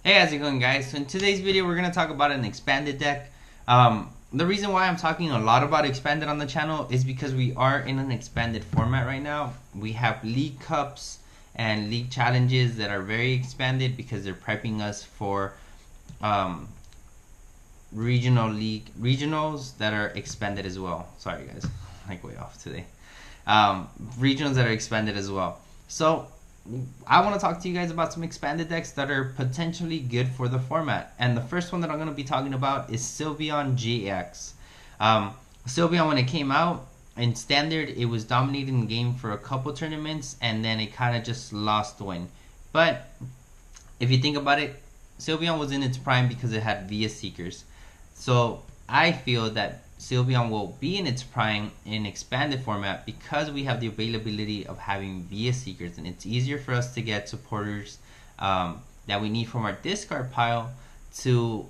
Hey, how's it going, guys? So in today's video, we're going to talk about an expanded deck. The reason why I'm talking a lot about expanded on the channel is because we are in an expanded format right now. We have League Cups and League Challenges that are very expanded because they're prepping us for regionals that are expanded as well. Sorry, guys, like way off today. Regionals that are expanded as well. So I want to talk to you guys about some expanded decks that are potentially good for the format. And the first one that I'm going to be talking about is Sylveon GX. Sylveon, when it came out in standard, it was dominating the game for a couple tournaments, and then it kind of just lost win. But if you think about it, Sylveon was in its prime because it had Via Seekers. So I feel that Sylveon will be in its prime in expanded format because we have the availability of having Via Seekers, and it's easier for us to get supporters that we need from our discard pile to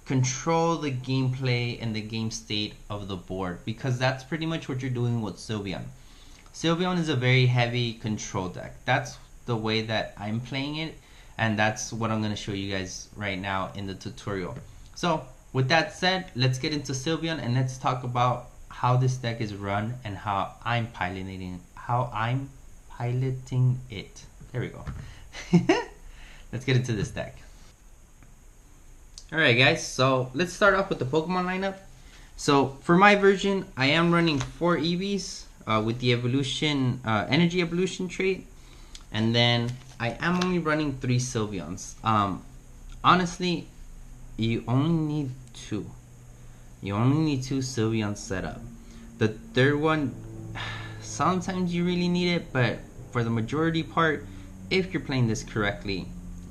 control the gameplay and the game state of the board, because that's pretty much what you're doing with Sylveon. Sylveon is a very heavy control deck. That's the way that I'm playing it, and that's what I'm going to show you guys right now in the tutorial. So with that said, let's get into Sylveon and let's talk about how this deck is run and how I'm piloting it. There we go. Let's get into this deck. Alright guys, so let's start off with the Pokemon lineup. So for my version, I am running 4 EVs with the evolution, energy evolution trait, and then I am only running 3 Sylveons. Honestly, you only need 2. You only need 2 Sylveons set up. The third one, sometimes you really need it, but for the majority part, if you're playing this correctly,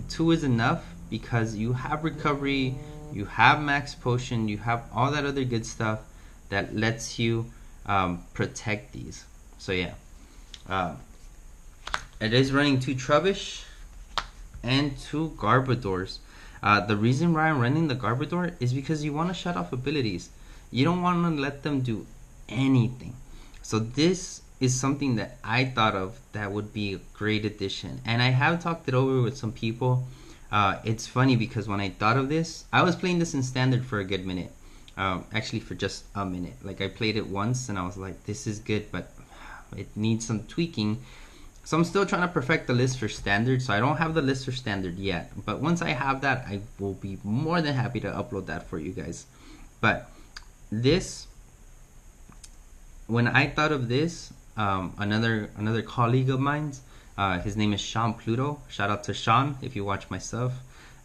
2 is enough because you have recovery, you have max potion, you have all that other good stuff that lets you protect these. So yeah, it is running 2 Trubbish and 2 Garbodors. The reason why I'm running the Garbodor is because you want to shut off abilities. You don't want to let them do anything. So this is something that I thought of that would be a great addition. And I have talked it over with some people. It's funny because when I thought of this, I was playing this in standard for a good minute. Actually for just a minute. Like I played it once and I was like, this is good, but it needs some tweaking. So I'm still trying to perfect the list for standard, so I don't have the list for standard yet. But once I have that, I will be more than happy to upload that for you guys. But this, when I thought of this, another colleague of mine, his name is Sean Pluto. Shout out to Sean if you watch my stuff.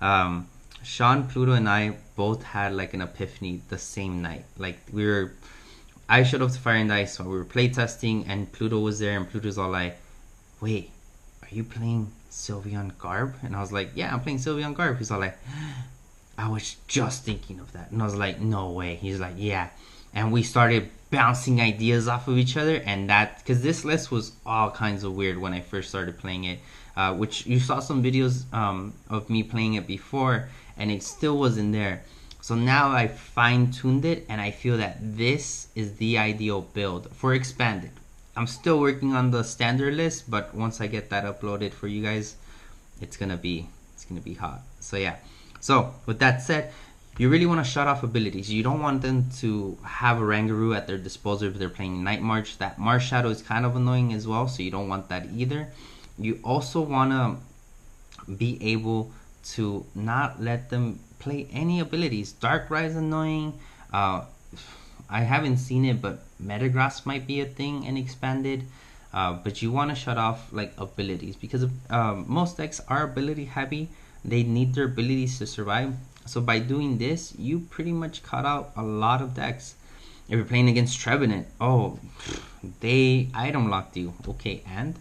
Sean, Pluto, and I both had like an epiphany the same night. Like I showed up to Fire and Ice, so we were playtesting, and Pluto was there, and Pluto's all like, wait, are you playing Sylveon Garb? And I was like, yeah, I'm playing Sylveon Garb. He's all like, I was just thinking of that. And I was like, no way. He's like, yeah. And we started bouncing ideas off of each other, and that, because this list was all kinds of weird when I first started playing it, which you saw some videos of me playing it before, and it still wasn't there. So now I fine-tuned it, and I feel that this is the ideal build for expanded. I'm still working on the standard list, but once I get that uploaded for you guys, it's gonna be hot. So yeah. So with that said, you really want to shut off abilities. You don't want them to have a Rangaroo at their disposal if they're playing Night March. That Marsh Shadow is kind of annoying as well, so you don't want that either. You also want to be able to not let them play any abilities. Darkrai is annoying. I haven't seen it, but Metagross might be a thing in expanded. But you want to shut off like abilities, because most decks are ability heavy. They need their abilities to survive. So by doing this, you pretty much cut out a lot of decks. If you're playing against Trevenant, oh, they item locked you. Okay, and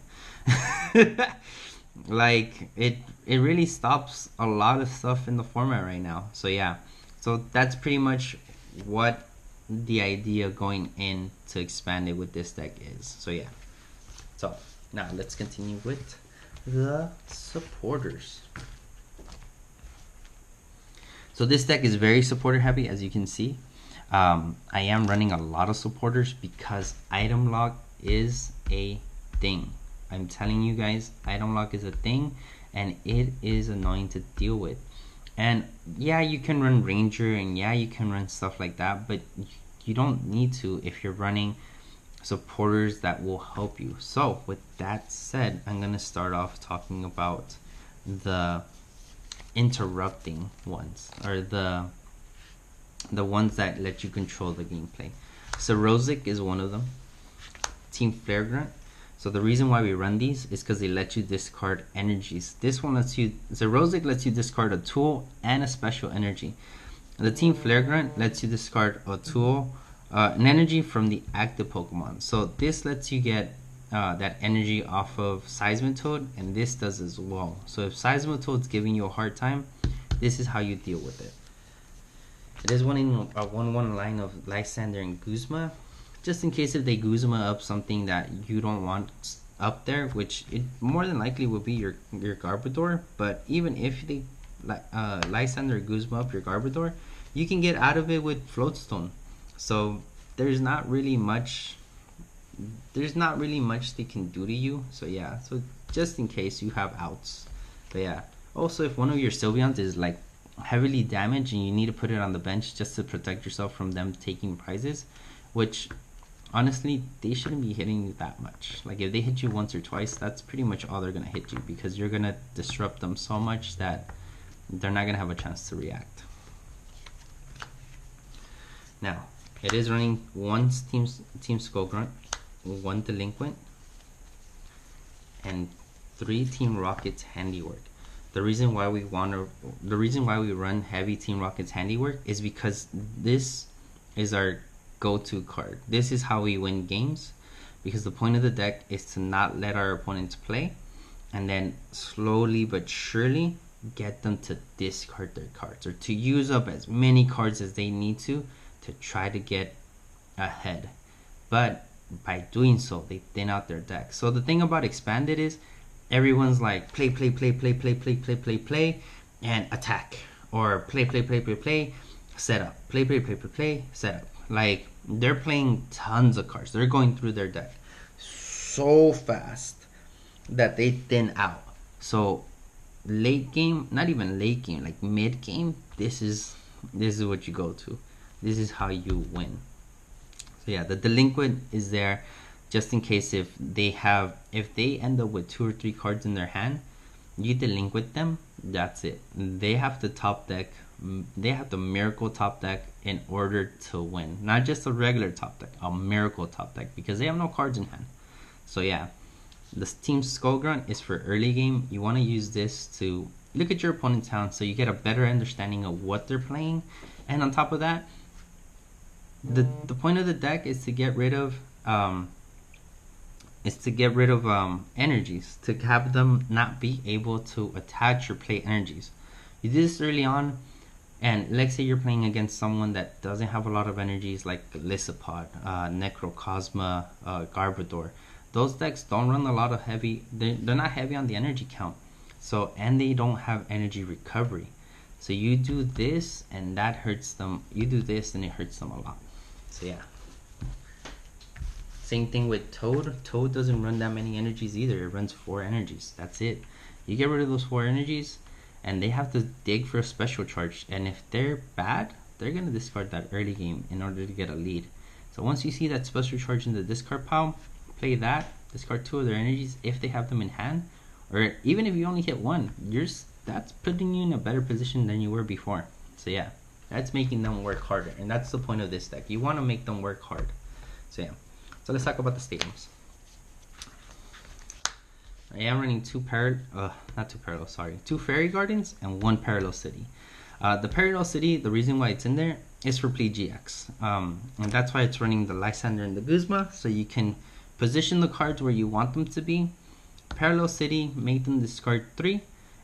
like it really stops a lot of stuff in the format right now. So yeah, so that's pretty much what the idea going in to expand it with this deck is. So yeah, so now let's continue with the supporters. So this deck is very supporter heavy, as you can see. I am running a lot of supporters because item lock is a thing. I'm telling you guys, item lock is a thing, and it is annoying to deal with. And yeah, you can run Ranger, and yeah, you can run stuff like that, but you don't need to if you're running supporters that will help you. So with that said, I'm gonna start off talking about the interrupting ones, or the ones that let you control the gameplay. Rosic is one of them. Team Flare Grunt. So the reason why we run these is because they let you discard energies. This one lets you, Rosic lets you discard a tool and a special energy. The Team Flare Grunt lets you discard a tool, an energy from the active Pokemon. So this lets you get that energy off of Seismitoad, and this does as well. So if Seismitoad's giving you a hard time, this is how you deal with it. It is one in a 1/1 line of Lysander and Guzma, just in case if they Guzma up something that you don't want up there, which it more than likely will be your Garbodor. But even if they Lysander or Guzma up your Garbodor, you can get out of it with Floatstone. So there's not really much they can do to you. So yeah, so just in case you have outs. But yeah, also if one of your Sylveons is like heavily damaged and you need to put it on the bench just to protect yourself from them taking prizes, which honestly they shouldn't be hitting you that much. Like if they hit you once or twice, that's pretty much all they're gonna hit you, because you're gonna disrupt them so much that they're not gonna have a chance to react. Now it is running one Team Skullgrunt, one Delinquent, and 3 Team Rocket's Handiwork. The reason why we run heavy Team Rocket's Handiwork is because this is our go-to card. This is how we win games, because the point of the deck is to not let our opponents play, and then slowly but surely get them to discard their cards, or to use up as many cards as they need to try to get ahead. But by doing so, they thin out their deck. So the thing about Expanded is everyone's like play, and attack, or play, set up, play, set up. Like they're playing tons of cards. They're going through their deck so fast that they thin out. So late game, not even late game, like mid game, this is what you go to. This is how you win. So yeah, the Delinquent is there just in case if they end up with 2 or 3 cards in their hand, you Delinquent them, that's it. They have to top deck, they have the Miracle top deck in order to win. Not just a regular top deck, a Miracle top deck, because they have no cards in hand. So yeah, the Team Skullgrunt is for early game. You want to use this to look at your opponent's hand so you get a better understanding of what they're playing. And on top of that, the point of the deck is to get rid of energies, to have them not be able to attach or play energies. You do this early on, and let's say you're playing against someone that doesn't have a lot of energies, like Lissapod, Necrocosma, Garbodor. Those decks don't run a lot of heavy, they're not heavy on the energy count, so, and they don't have energy recovery. So you do this and that hurts them, you do this and it hurts them a lot. So yeah, same thing with Toad. Toad doesn't run that many energies either. It runs 4 energies, that's it. You get rid of those 4 energies and they have to dig for a special charge, and if they're bad, they're gonna discard that early game in order to get a lead. So once you see that special charge in the discard pile, play that, discard 2 of their energies if they have them in hand, or even if you only hit 1, that's putting you in a better position than you were before. So yeah, that's making them work harder, and that's the point of this deck. You want to make them work hard. So yeah, so let's talk about the stadiums. I am running 2 Fairy Gardens and 1 Parallel City. The Parallel City, the reason why it's in there is for Play GX, and that's why it's running the Lysander and the Guzma, so you can position the cards where you want them to be. Parallel City, make them discard 3,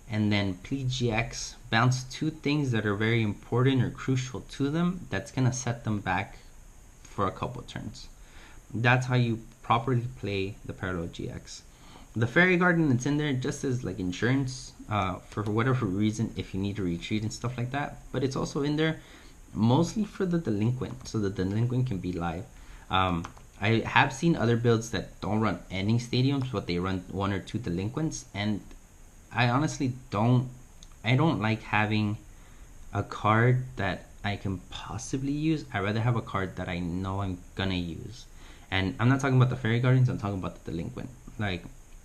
and then Play GX, bounce 2 things that are very important or crucial to them, that's gonna set them back for a couple turns. That's how you properly play the Parallel GX. The Fairy Garden that's in there just as like insurance for whatever reason, if you need to retreat and stuff like that, but it's also in there mostly for the Delinquent, so the Delinquent can be live. I have seen other builds that don't run any stadiums, but they run 1 or 2 Delinquents, and I honestly don't like having a card that I can possibly use. I'd rather have a card that I know I'm gonna use. And I'm not talking about the Fairy Guardians, I'm talking about the Delinquent. Like,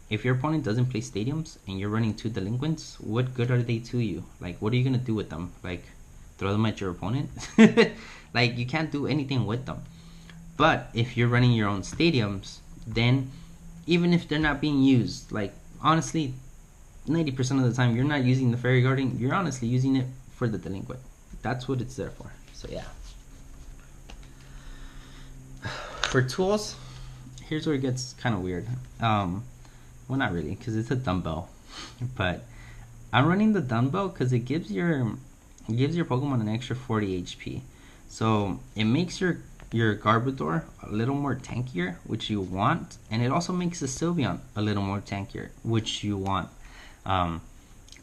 if your opponent doesn't play Stadiums and you're running 2 Delinquents, what good are they to you? Like, what are you gonna do with them? Like, throw them at your opponent? Like, you can't do anything with them. But if you're running your own Stadiums, then even if they're not being used, like, honestly, 90% of the time you're not using the Fairy Guardian, you're honestly using it for the Delinquent. That's what it's there for. So yeah. For tools, here's where it gets kind of weird. Well, not really, because it's a dumbbell. But I'm running the dumbbell because it gives your Pokemon an extra 40 HP. So it makes your Garbodor a little more tankier, which you want, and it also makes the Sylveon a little more tankier, which you want.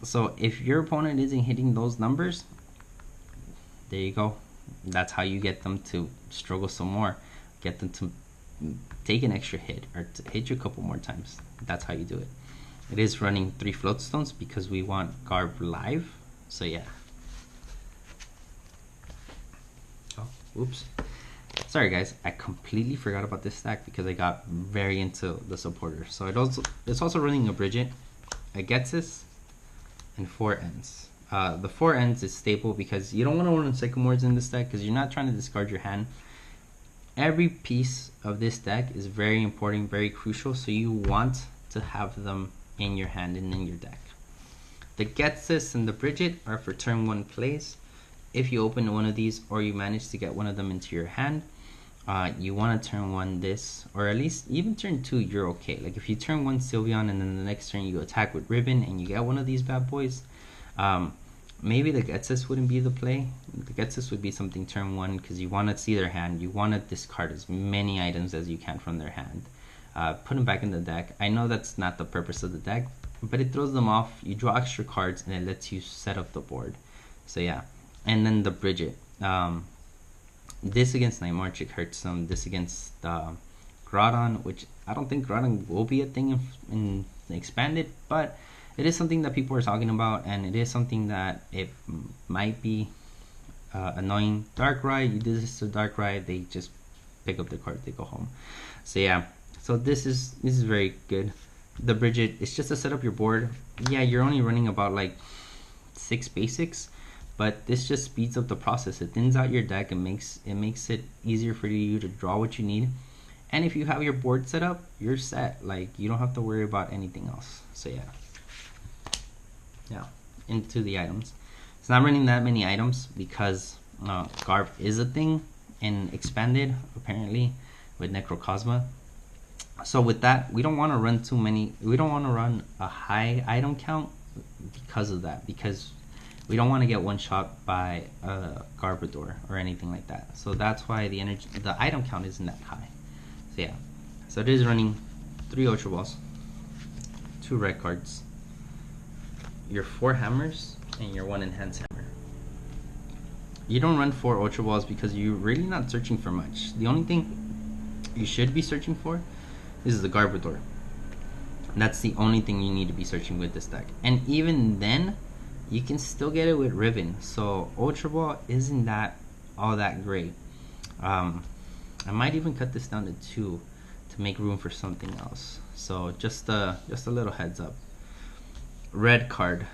So if your opponent isn't hitting those numbers, there you go. That's how you get them to struggle some more. Get them to take an extra hit or to hit you a couple more times. That's how you do it. It is running 3 Floatstones because we want Garb live. So yeah. Oh, oops. Sorry guys, I completely forgot about this stack because I got very into the supporter. So it's also running a Bridget, a Getsis, and 4 ends. The 4 ends is stable because you don't want to run Sycamores in this deck because you're not trying to discard your hand. Every piece of this deck is very important, very crucial, so you want to have them in your hand and in your deck. The Getsis and the Bridget are for turn 1 plays. If you open one of these or you manage to get one of them into your hand, you want to turn 1 this, or at least even turn 2 you're okay. Like if you turn 1 Sylveon and then the next turn you attack with Ribbon and you get one of these bad boys, maybe the Getsis wouldn't be the play. The Getsis would be something turn 1 because you want to see their hand. You want to discard as many items as you can from their hand. Put them back in the deck. I know that's not the purpose of the deck, but it throws them off. You draw extra cards and it lets you set up the board. So yeah. And then the Bridget. This against Niantic hurts them. This against Groudon, which I don't think Groudon will be a thing in Expanded, but it is something that people are talking about, and it is something that it might be annoying. Darkrai, you do this to Darkrai, they just pick up the card, they go home. So yeah, so this is very good. The Bridget, it's just to set up your board. Yeah, you're only running about like 6 basics, but this just speeds up the process. It thins out your deck and makes it easier for you to draw what you need. And if you have your board set up, you're set. Like, you don't have to worry about anything else. So yeah. Yeah, into the items. It's not running that many items because Garb is a thing in Expanded, apparently, with Necrocosma. So with that, we don't want to run too many. We don't want to run a high item count because of that. Because we don't want to get one shot by Garbodor or anything like that. So that's why the item count isn't that high. So yeah, so it is running 3 Ultra Balls, 2 red cards, your 4 hammers, and your 1 enhanced hammer. You don't run 4 Ultra Balls because you're really not searching for much. The only thing you should be searching for is the Garbodor. That's the only thing you need to be searching with this deck. And even then, you can still get it with Ribbon. So Ultra Ball isn't all that great. I might even cut this down to 2 to make room for something else. So just a little heads up. Red card.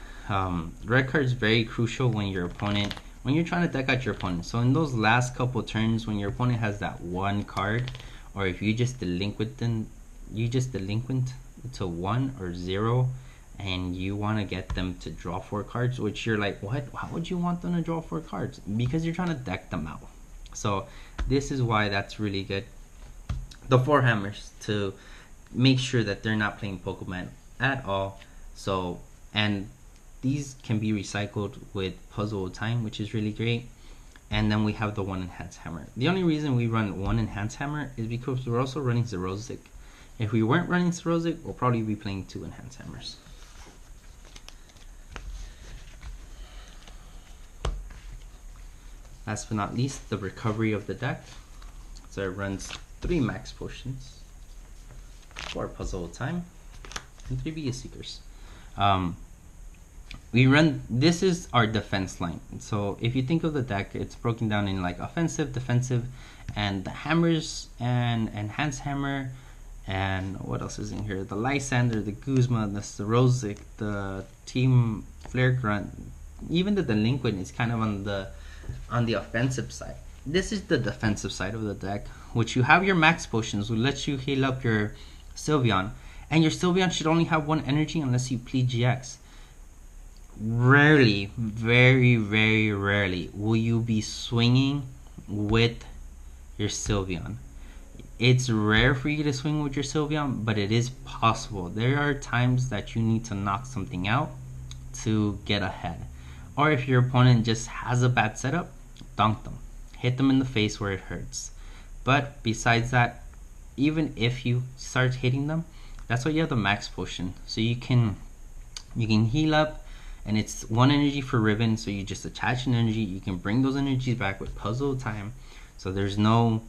Red card is very crucial when you're trying to deck out your opponent. So in those last couple turns when your opponent has that 1 card, or if you just delinquent to 1 or 0, and you want to get them to draw 4 cards, which you're like, what? How would you want them to draw 4 cards? Because you're trying to deck them out. So this is why that's really good. The 4 hammers to make sure that they're not playing Pokemon at all. So, and these can be recycled with Puzzle of Time, which is really great. And then we have the 1 enhanced hammer. The only reason we run 1 enhanced hammer is because we're also running Xerosic. If we weren't running Xerosic, we'll probably be playing 2 enhanced hammers. Last but not least, the recovery of the deck. So it runs 3 max potions, 4 Puzzle of Time, and 3 Via Seekers. we run, this is our defense line. So if you think of the deck, it's broken down in like offensive, defensive, and the hammers and enhanced hammer, and what else is in here? The Lysander, the Guzma, the Rosic, the Team Flare Grunt, even the Delinquent is kind of on the offensive side. This is the defensive side of the deck, which you have your max potions, which lets you heal up your Sylveon, and your Sylveon should only have 1 energy unless you plead GX. Rarely, very, very rarely will you be swinging with your Sylveon. It's rare for you to swing with your Sylveon, but it is possible. There are times that you need to knock something out to get ahead. Or if your opponent just has a bad setup, dunk them. Hit them in the face where it hurts. But besides that, even if you start hitting them, that's why you have the max potion. So you can heal up, and it's 1 energy for Ribbon, so you just attach an energy. You can bring those energies back with Puzzle Time. So there's no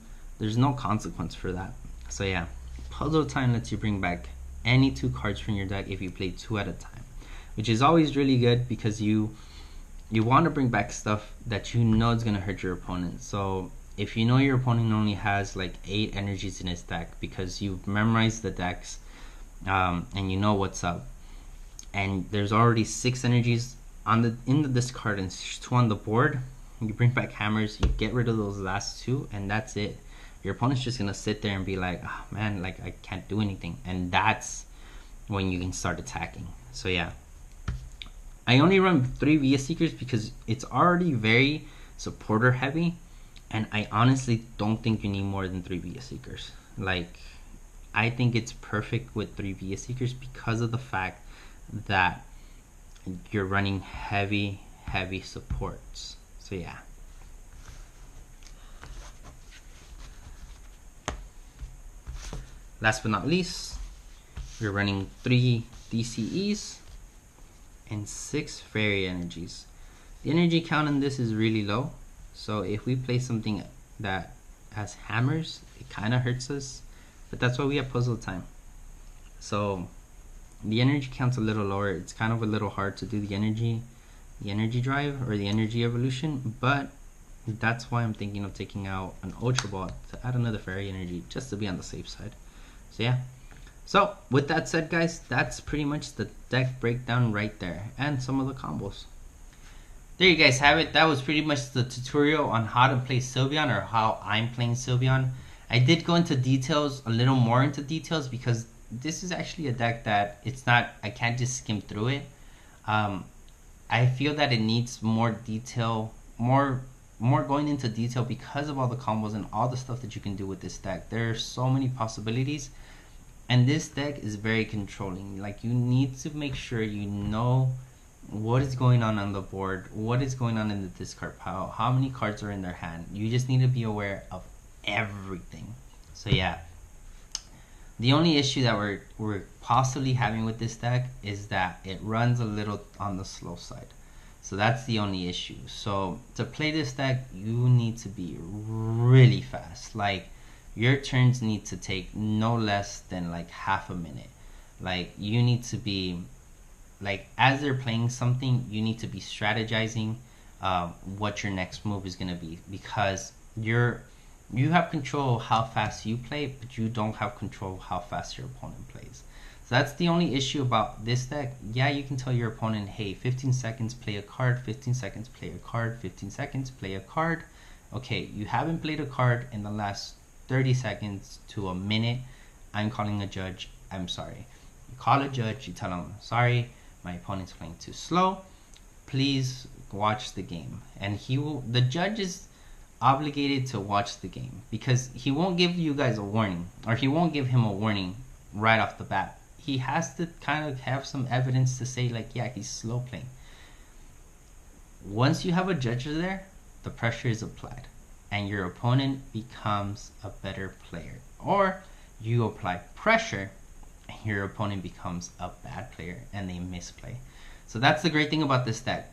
consequence for that. So yeah, Puzzle Time lets you bring back any 2 cards from your deck if you play 2 at a time, which is always really good because you want to bring back stuff that you know is going to hurt your opponent. So if you know your opponent only has like 8 energies in his deck because you've memorized the decks and you know what's up, and there's already 6 energies in the discard and 2 on the board, you bring back hammers, you get rid of those last 2, and that's it. Your opponent's just gonna sit there and be like, oh man, like I can't do anything, and that's when you can start attacking. So yeah, I only run 3 Via Seekers because it's already very supporter heavy, and I honestly don't think you need more than 3 Via Seekers. Like, I think it's perfect with 3 Via Seekers because of the fact that you're running heavy supports. So yeah. Last but not least, we're running 3 DCEs and 6 fairy energies. The energy count in this is really low, so if we play something that has hammers, it kind of hurts us, but that's why we have Puzzle Time. So the energy count's a little lower. It's kind of a little hard to do the energy drive or the energy evolution, but that's why I'm thinking of taking out an Ultra Ball to add another fairy energy just to be on the safe side. So yeah, so with that said, guys, that's pretty much the deck breakdown right there and some of the combos. There you guys have it. That was pretty much the tutorial on how to play Sylveon, or how I'm playing Sylveon. I did go into details, a little more into details, because this is actually a deck that it's not, I can't just skim through it. I feel that it needs more detail, more going into detail because of all the combos and all the stuff that you can do with this deck. There are so many possibilities, and this deck is very controlling. Like, you need to make sure you know what is going on the board, what is going on in the discard pile, how many cards are in their hand. You just need to be aware of everything. So yeah, the only issue that we're possibly having with this deck is that it runs a little on the slow side. So that's the only issue. So to play this deck, you need to be really fast. Like, your turns need to take no less than like half a minute. Like, you need to be, like, as they're playing something, you need to be strategizing what your next move is going to be, because you have control of how fast you play, but you don't have control of how fast your opponent plays. So that's the only issue about this deck. Yeah, you can tell your opponent, hey, 15 seconds, play a card, 15 seconds, play a card, 15 seconds, play a card. Okay, you haven't played a card in the last 30 seconds to a minute. I'm calling a judge. I'm sorry. You call a judge, you tell him, sorry, my opponent's playing too slow. Please watch the game. And the judge is obligated to watch the game, because he won't give you guys a warning, or he won't give him a warning right off the bat. He has to kind of have some evidence to say, like, yeah, he's slow playing. Once you have a judge there, the pressure is applied, and your opponent becomes a better player. Or you apply pressure, and your opponent becomes a bad player, and they misplay. So that's the great thing about this deck.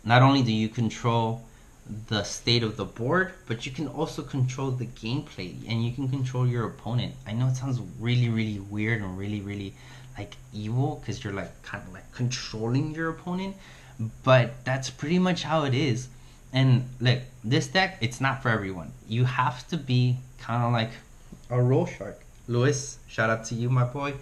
Not only do you control the state of the board, but you can also control the gameplay, and you can control your opponent. I know it sounds really weird and really like evil because you're like kind of like controlling your opponent, but that's pretty much how it is. And look, this deck, it's not for everyone. You have to be kind of like a roll shark. Lewis, shout out to you, my boy.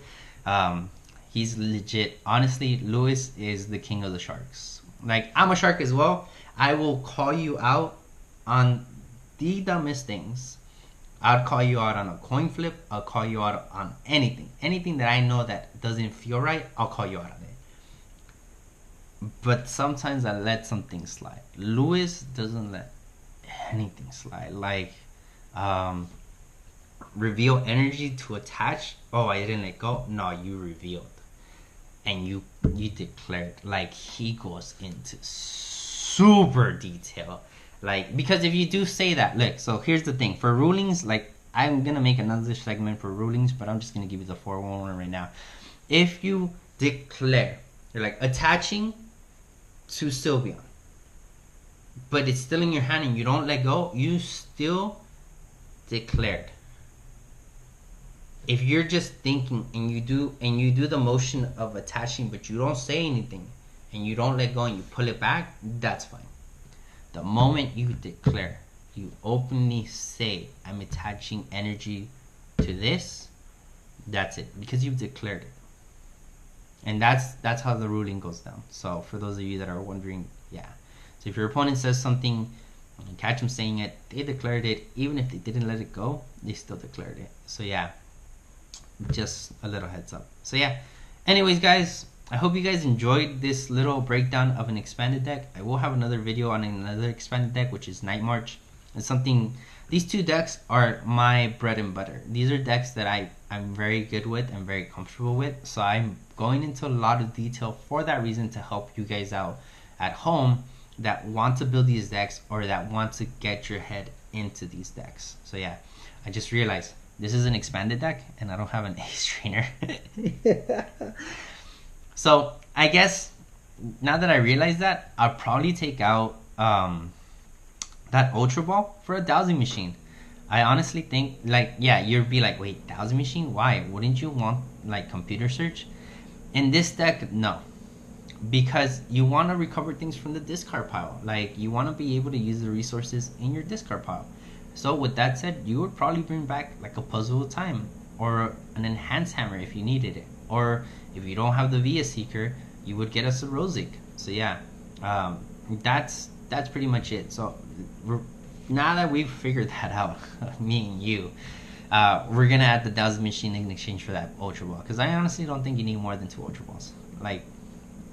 He's legit. Honestly, Lewis is the king of the sharks. Like, I'm a shark as well. I will call you out on the dumbest things. I'd call you out on a coin flip. I'll call you out on anything. Anything that I know that doesn't feel right, I'll call you out on it. But sometimes I let some things slide. Lewis doesn't let anything slide. Like, reveal energy to attach. Oh, I didn't let go. No, you revealed. And you declared. Like, he goes into super detail. Like, because if you do say that, look, so here's the thing. For rulings, like, I'm going to make another segment for rulings, but I'm just going to give you the 411 right now. If you declare, you're like attaching to Sylveon, but it's still in your hand and you don't let go, you still declared. If you're just thinking and you do the motion of attaching, but you don't say anything and you don't let go and you pull it back, that's fine. The moment you declare, you openly say, I'm attaching energy to this, that's it, because you've declared it. And that's how the ruling goes down. So for those of you that are wondering, yeah. So if your opponent says something, and you catch them saying it, they declared it. Even if they didn't let it go, they still declared it. So yeah, just a little heads up. So yeah, anyways guys, I hope you guys enjoyed this little breakdown of an expanded deck. I will have another video on another expanded deck, which is Night March. It's something, these two decks are my bread and butter. These are decks that I'm very good with and very comfortable with. So I'm going into a lot of detail for that reason, to help you guys out at home that want to build these decks or that want to get your head into these decks. So yeah, I just realized this is an expanded deck and I don't have an ace trainer. So I guess now that I realize that, I'll probably take out that Ultra Ball for a dowsing machine. I honestly think, like, yeah, you'd be like, wait, dowsing machine? Why? Wouldn't you want like computer search? In this deck, no. Because you want to recover things from the discard pile. Like, you want to be able to use the resources in your discard pile. So with that said, you would probably bring back like a Puzzle of Time or an Enhanced Hammer if you needed it. Or if you don't have the Via Seeker, you would get us a Rosic. So yeah, that's pretty much it. So now that we've figured that out, me and you, we're gonna add the dowsing machine in exchange for that Ultra Ball, because I honestly don't think you need more than 2 Ultra Balls, like,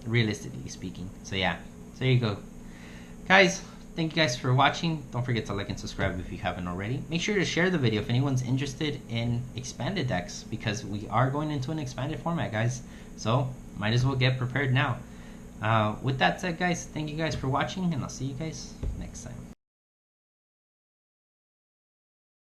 realistically speaking. So yeah, so there you go guys. Thank you guys for watching. Don't forget to like and subscribe if you haven't already. Make sure to share the video if anyone's interested in expanded decks, because we are going into an expanded format, guys. So might as well get prepared now. With that said, guys, thank you guys for watching, and I'll see you guys next time.